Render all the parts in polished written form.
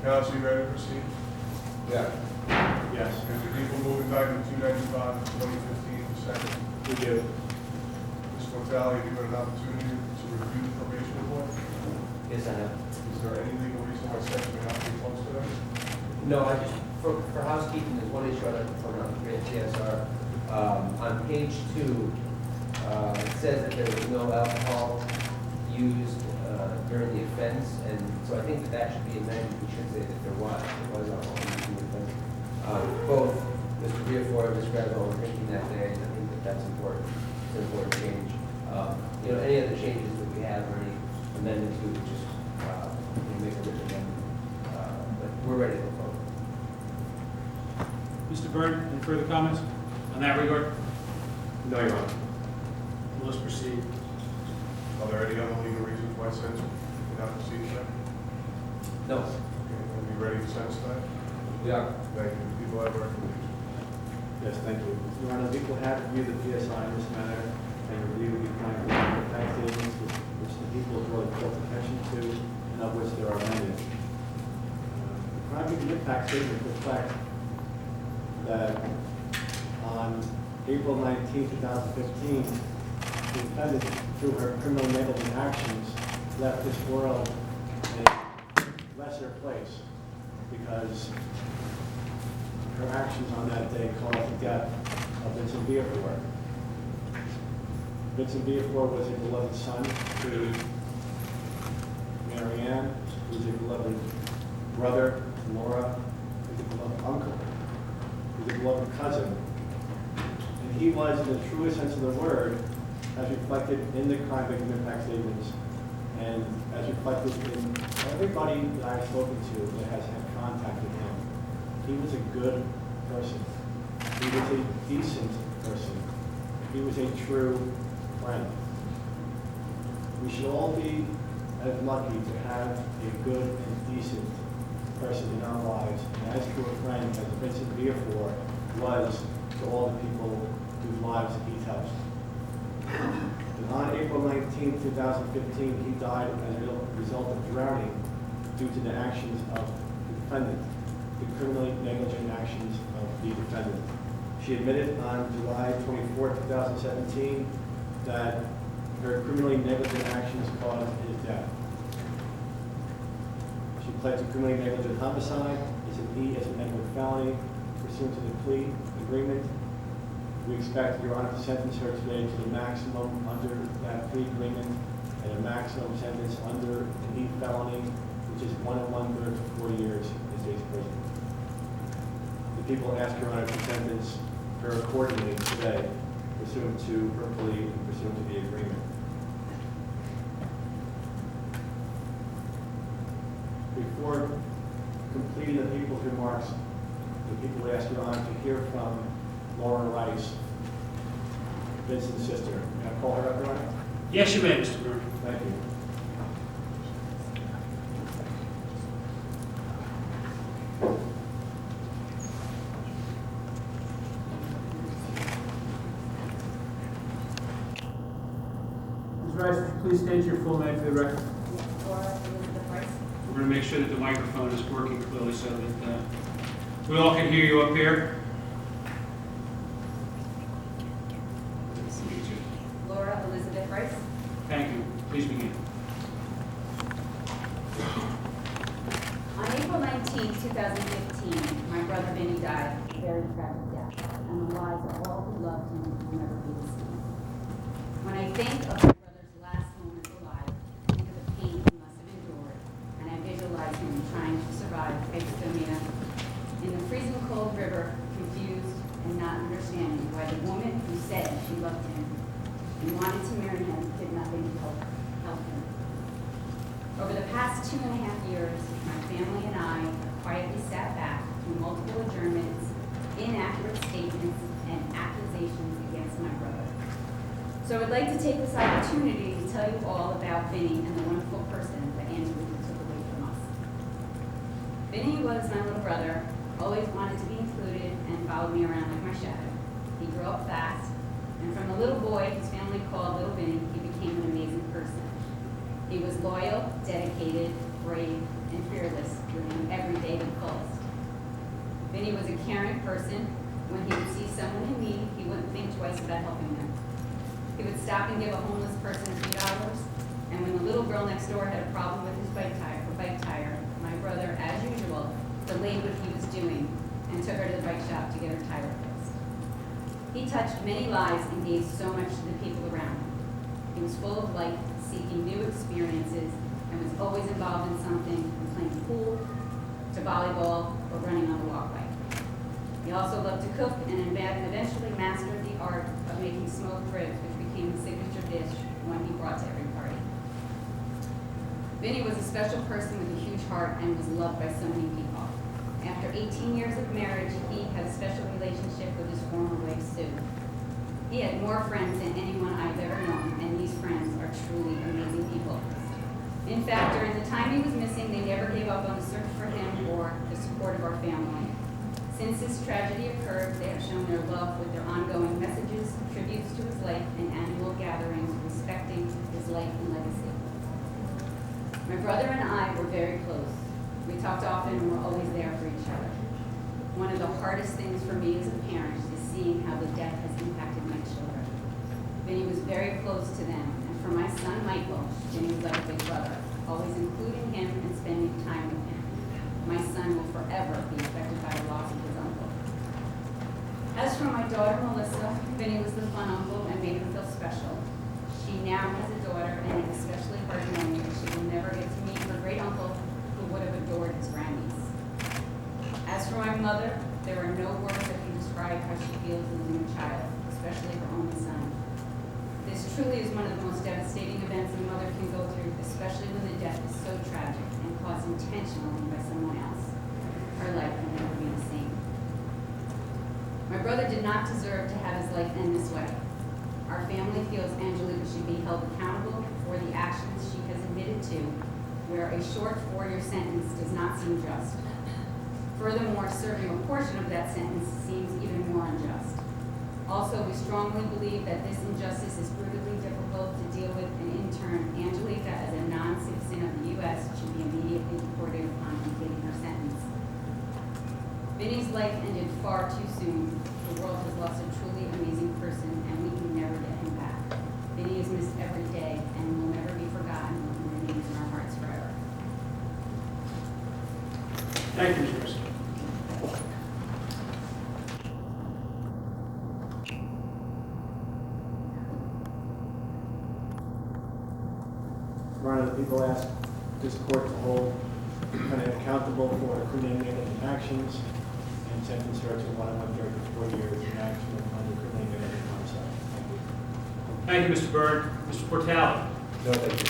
Counsel, you ready to proceed? Yeah. Yes, Is the people moving back to 295 2015 second? we do. Ms. Mortale, have you had an opportunity to review the probation report? Yes, I have. Is there any legal reason why section may not be closed today? No, I just, for housekeeping, there's one issue I'd like to point out in TSR. On page 2, it says that there was no alcohol used during the offense, and so I think that should be amended. We should say that there was alcohol used in the offense. Both Mr. Viafor and Ms. Graswald were drinking that day, and I think that that's important. It's an important change. Any other changes that we have or any amendments, we would just make a written amendment. But we're ready to go forward. Mr. Byrne, any further comments on that regard? No, Your Honor. Let's proceed. Are there any other legal reasons why sentence may not proceed today? No, Okay, are you ready to sentence today? we are. Thank you. People have recommendations. Yes, thank you. Your Honor, we will have reviewed the PSI in this manner and review the kind of tax savings which the people draw close attention to and of which there are many. The crime victim impact statement reflects that on April 19, 2015, the defendant, through her criminal negligent actions, left this world in a lesser place because her actions on that day caused the death of Vincent Viafor. Vincent Viafor was a beloved son to Mary Ann, who was a beloved brother to Laura, who was a beloved uncle, who was a beloved cousin. And he was, in the truest sense of the word, as reflected in the crime victim impact statements and as reflected in everybody that I've spoken to that has had contact with him. He was a good person. He was a decent person. He was a true friend. We should all be as lucky to have a good and decent person in our lives, and as true a friend as Vincent Viafor was to all the people whose lives he touched. And on April 19, 2015, he died as a result of drowning due to the actions of the defendant, the criminally negligent actions of the defendant. She admitted on July 24, 2017, that her criminally negligent actions caused his death. She pled to criminally negligent homicide. It's an E as an Edward felony pursuant to the plea agreement. We expect Your Honor to sentence her today to the maximum under that plea agreement and a maximum sentence under an E felony, which is 1 1/3 to 4 years in state's prison. The people ask Your Honor to sentence her accordingly today, pursuant to her plea and pursuant to the agreement. Before completing the people's remarks, the people ask Your Honor to hear from Laura Rice, Vincent's sister. Can I call her up, Your Honor? Yes, you may, Mr. Byrne. Thank you. Ms. Rice, would you please state your full name for the record? Yes, Laura Elizabeth Rice. We're going to make sure that the microphone is working clearly so that we all can hear you up here. Laura Elizabeth Rice. Thank you. Please begin. On April 19, 2015, my brother Vinny died a very tragic death, and the lives of all who loved him will never be the same. When I think of my brother's last moments alive, I think of the pain he must have endured, and I visualize him trying to survive hypothermia in the freezing cold river, confused and not understanding why the woman who said she loved him and wanted to marry him did nothing to help him. Over the past 2.5 years, my family and I have quietly sat back through multiple adjournments, inaccurate statements, and accusations against my brother. So I'd like to take this opportunity to tell you all about Vinny and the wonderful person that Andrew took away from us. Vinny was my little brother, always wanted to be included, and followed me around like my shadow. He grew up fast, and from the little boy his family called Little Vinny, he became an amazing person. He was loyal, dedicated, brave, and fearless, living every day to the fullest. Vinny was a caring person. When he would see someone in need, he wouldn't think twice about helping them. He would stop and give a homeless person a few dollars, and when the little girl next door had a problem with his bike tire, my brother, as usual, delayed what he was doing and took her to the bike shop to get her tire fixed. He touched many lives and gave so much to the people around him. He was full of life, seeking new experiences, and was always involved in something, from playing pool to volleyball or running on the walkway. He also loved to cook and eventually mastered the art of making smoked ribs, which became the signature dish one he brought to every party. Vinny was a special person with a huge heart and was loved by so many people. After 18 years of marriage, he had a special relationship with his former wife, Sue. He had more friends than anyone I've ever known, and these friends are truly amazing people. In fact, during the time he was missing, they never gave up on the search for him or the support of our family. Since this tragedy occurred, they have shown their love with their ongoing messages, tributes to his life, and annual gatherings respecting his life and legacy. My brother and I were very close. We talked often and were always there for each other. One of the hardest things for me as a parent is seeing how the death has impacted my children. Vinny was very close to them, and for my son Michael, Vinny was like a big brother, always including him and spending time with him. My son will forever be affected by the loss of his uncle. As for my daughter Melissa, Vinny was the fun uncle and made her feel special. She now has a daughter, and it's especially hard knowing that she will never get to meet her great uncle who would have adored his grandniece. As for my mother, there are no words that can describe how she feels losing a child, especially her only son. This truly is one of the most devastating events a mother can go through, especially when the death is so tragic and caused intentionally by someone else. Her life will never be the same. My brother did not deserve to have his life end this way. Our family feels Angelica should be held accountable for the actions she has admitted to, where a short 4-year sentence does not seem just. Furthermore, serving a portion of that sentence seems even more unjust. Also, we strongly believe that this injustice is brutally difficult to deal with, and in turn, Angelica, as a non-citizen of the U.S., should be immediately deported upon completing her sentence. Vinny's life ended far too soon. The world has lost a truly amazing person, and we can never get him back. Vinny is missed every day and will never be forgotten and remains in our hearts forever. Thank you, Ms. Briscoe. Your Honor, the people ask this court to hold Lieutenant accountable for criminally negligent actions and sentence her to 1 1/3 to 4 years in action under criminally negligent homicide. Thank you. Thank you, Mr. Byrd. Mr. Portale. No, thank you.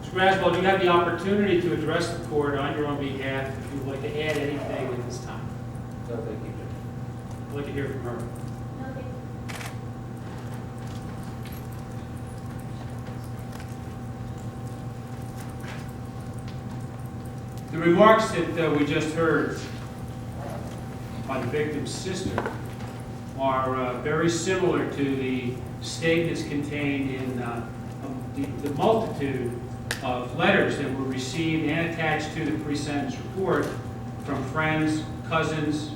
Mr. Graswald, you have the opportunity to address the court on your own behalf if you would like to add anything at this time. No, thank you, Judge. I'd like to hear from her. The remarks that we just heard by the victim's sister are very similar to the statements contained in the multitude of letters that were received and attached to the pre-sentence report from friends, cousins,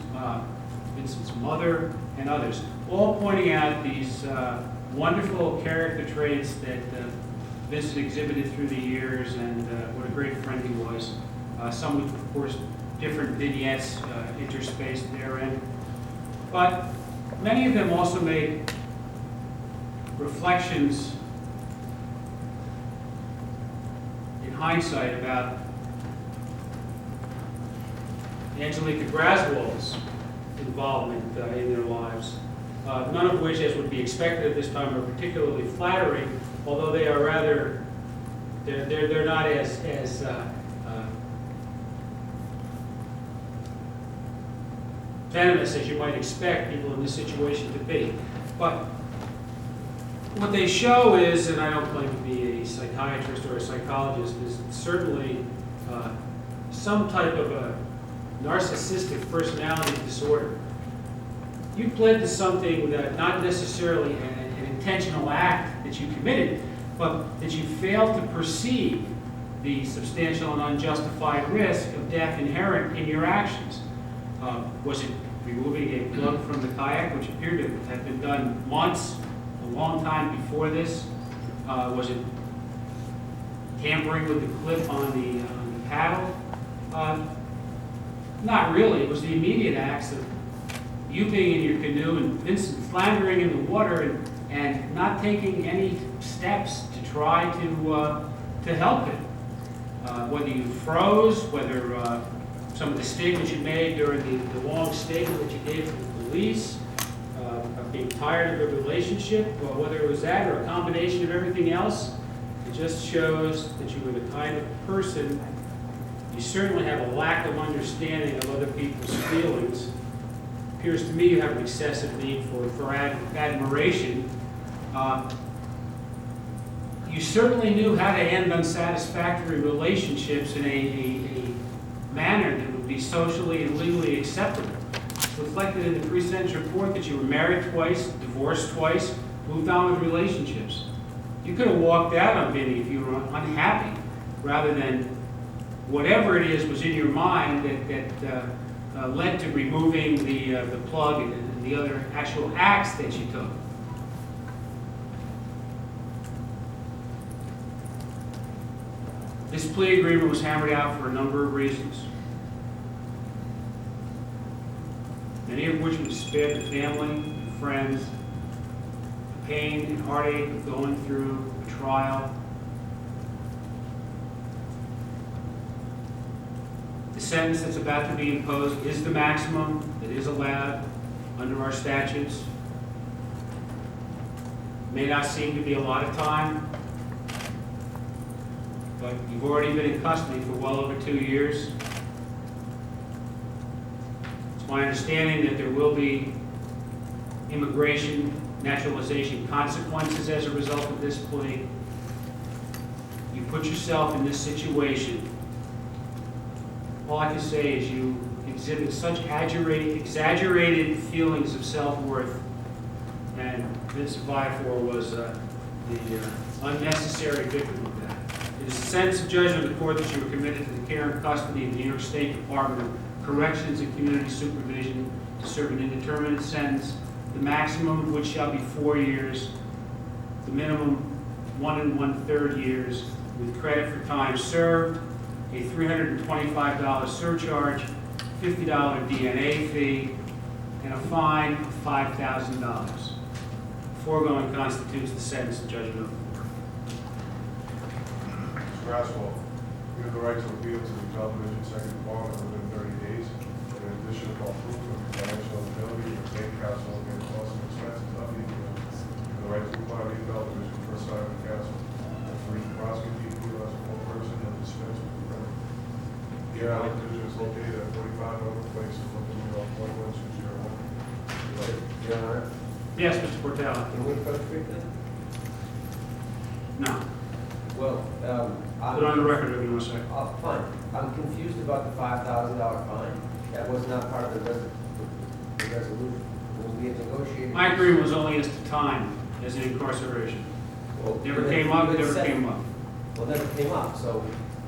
Vincent's mother, and others, all pointing out these wonderful character traits that Vincent exhibited through the years and what a great friend he was. Some with, of course, different vignettes interspaced therein. But many of them also make reflections in hindsight about Angelica Graswald's involvement in their lives, none of which, as would be expected at this time, are particularly flattering, although they are rather, they're not as venomous as you might expect people in this situation to be. But what they show is, and I don't claim to be a psychiatrist or a psychologist, is certainly some type of a narcissistic personality disorder. You pled to something that not necessarily an intentional act that you committed, but that you failed to perceive the substantial and unjustified risk of death inherent in your actions. Was it removing a plug from the kayak, which appeared to have been done months, a long time before this? Was it tampering with the clip on the paddle? Not really. It was the immediate acts of you being in your canoe and Vincent floundering in the water and not taking any steps to try to help him. Whether you froze, whether some of the statements you made during the long statement that you gave to the police, of being tired of the relationship, or whether it was that or a combination of everything else, it just shows that you were the kind of person, you certainly have a lack of understanding of other people's feelings. Appears to me you have an excessive need for admiration. You certainly knew how to end unsatisfactory relationships in a manner that would be socially and legally acceptable. It's reflected in the pre-sentence report that you were married twice, divorced twice, moved on with relationships. You could have walked out on Vinny if you were unhappy, rather than whatever it is was in your mind that led to removing the plug and the other actual acts that you took. This plea agreement was hammered out for a number of reasons, many of which would spare the family and friends the pain and heartache of going through a trial. The sentence that's about to be imposed is the maximum that is allowed under our statutes. It may not seem to be a lot of time, but you've already been in custody for well over 2 years. It's my understanding that there will be immigration, naturalization consequences as a result of this plea. You put yourself in this situation. All I can say is you exhibit such exaggerated feelings of self-worth, and Vince Viafor was the unnecessary victim of that. It is the sentence of judgment of the court that you were committed to the care and custody of the New York State Department of Corrections and Community Supervision to serve an indeterminate sentence, the maximum of which shall be 4 years, the minimum 1 1/3 years, with credit for time served, a $325 surcharge, $50 DNA fee, and a fine of $5,000. Foregoing constitutes the sentence of judgment of the court. Mr. Graswald, you have the right to appeal to the television second department within 30 days. In addition, upon proof of financial ability, the state counsel will get costs and expenses of the appeal. You have the right to apply to the television first side of the council. And for each prosecute the appeal as one person and dispense with the credit. The Airline Division is located at 45 Over Place, Brooklyn, New York, 11201. Your Honor, Yes, Mr. Portella? can we approach briefly? No. Well, Put it on the record if you want to say. Fine. I'm confused about the $5,000 fine. That was not part of the resolution. We had negotiated. My agreement was only as to time, as in incarceration. Well, Never then came you up, had never said- came up. Well, never came up. So,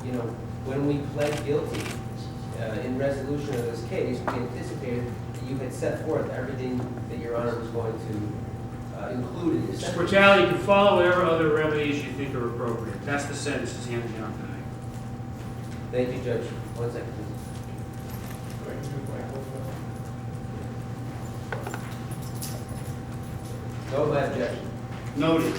you know, when we pled guilty in resolution of this case, we anticipated that you had set forth everything that Your Honor was going to include in your Mr. sentence. Portella, you can follow whatever other remedies you think are appropriate. That's the sentence that's handed down tonight. Thank you, Judge. 1 second, please. No, my objection. Noted.